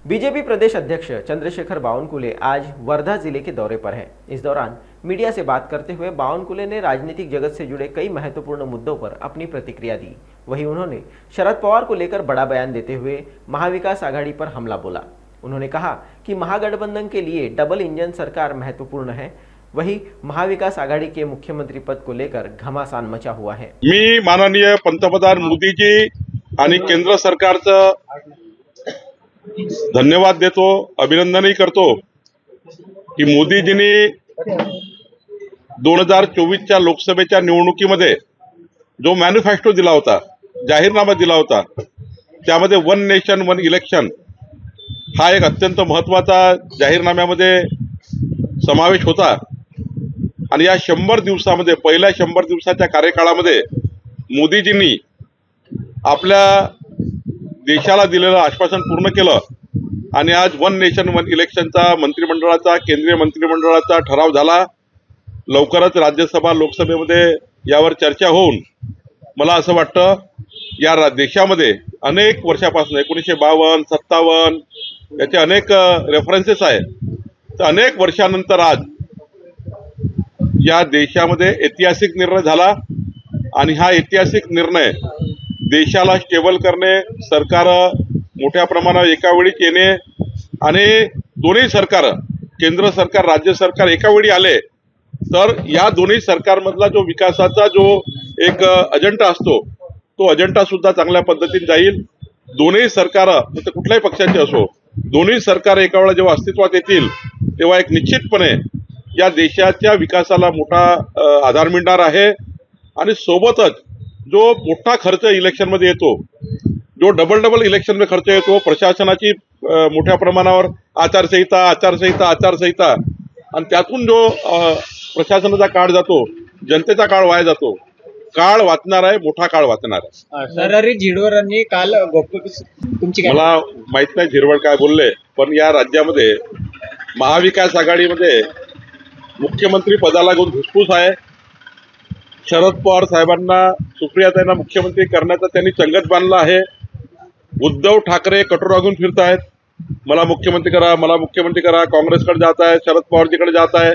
BJP प्रदेश अध्यक्ष चंद्रशेखर बावनकुले आज वर्धा जिले के दौरे पर हैं। इस दौरान मीडिया से बात करते हुए बावनकुले ने राजनीतिक जगत से जुड़े कई महत्वपूर्ण मुद्दों पर अपनी प्रतिक्रिया दी। वहीं उन्होंने शरद पवार को लेकर बड़ा बयान देते हुए महाविकास आघाड़ी पर हमला बोला। उन्होंने कहा कि महागठबंधन के लिए डबल इंजन सरकार महत्वपूर्ण है। वहीं महाविकास आघाड़ी के मुख्यमंत्री पद को लेकर घमासान मचा हुआ है। मी माननीय पंतप्रधान मोदीजी आणि केंद्र सरकारचं धन्यवाद देतो, अभिनंदनही करतो की मोदीजींनी 2024च्या लोकसभेच्या निवडणुकीमध्ये जो मॅनिफेस्टो दिला होता, जाहीरनामा दिला होता, त्यामध्ये वन नेशन वन इलेक्शन हा एक अत्यंत महत्त्वाचा जाहीरनाम्यामध्ये समावेश होता। आणि या 100 दिवसामध्ये पहिल्या 100 दिवसाच्या कार्यकाळामध्ये मोदीजींनी आपल्या देशाला दिलेलं आश्वासन पूर्ण केलं आणि आज वन नेशन वन इलेक्शनचा मंत्रिमंडळाचा केंद्रीय मंत्रिमंडळाचा ठराव झाला। लवकरच राज्यसभा लोकसभेमध्ये यावर चर्चा होऊन मला असं वाटतं या देशामध्ये अनेक वर्षापासून 1952 57 याचे अनेक रेफरन्सेस आहेत। तर अनेक वर्षानंतर आज या देशामध्ये ऐतिहासिक निर्णय झाला आणि हा ऐतिहासिक निर्णय देशाला स्टेबल करणे, सरकार मोठ्या प्रमाणावर एका वेळीच येणे आणि दोन्ही सरकार केंद्र सरकार राज्य सरकार एका वेळी आले तर या दोन्ही सरकारमधला जो विकासाचा जो एक अजेंडा असतो तो अजेंडा सुद्धा चांगल्या पद्धतीने जाईल। दोन्ही सरकार म्हणजे कुठल्याही पक्षाचे असो, दोन्ही सरकार एका वेळा जेव्हा अस्तित्वात येतील तेव्हा एक निश्चितपणे या देशाच्या विकासाला मोठा आधार मिळणार आहे। आणि सोबतच जो मोठा खर्च इलेक्शनमध्ये येतो, जो डबल इलेक्शन में खर्च येतो, प्रशासनाची मोठ्या प्रमाणावर आचारसंहिता आणि त्यातून जो प्रशासनाचा काळ जातो, जनतेचा काळ वाया जातो, काळ वाचणार आहे, मोठा काळ वाचणार आहे। नरहरी झिरवळांनी काल तुमची मला माहित नाही झिरवळ काय बोलले, पण या राज्यामध्ये महाविकास आघाडीमध्ये मुख्यमंत्री पदाला घेऊन धुसफूस आहे। शरद पवार साहेबांना सुप्रियाताईंना मुख्यमंत्री करण्याचा त्यांनी चंगत बांधला आहे। उद्धव ठाकरे कटोरा घेऊन फिरत आहेत, मला मुख्यमंत्री करा, मला मुख्यमंत्री करा। काँग्रेसकडे जात आहे, शरद पवारजीकडे जात आहे।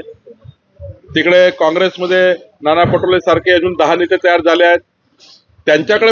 तिकडे काँग्रेसमध्ये नाना पटोले सारखे अजून 10 नेते तयार झाले आहेत, त्यांच्याकडे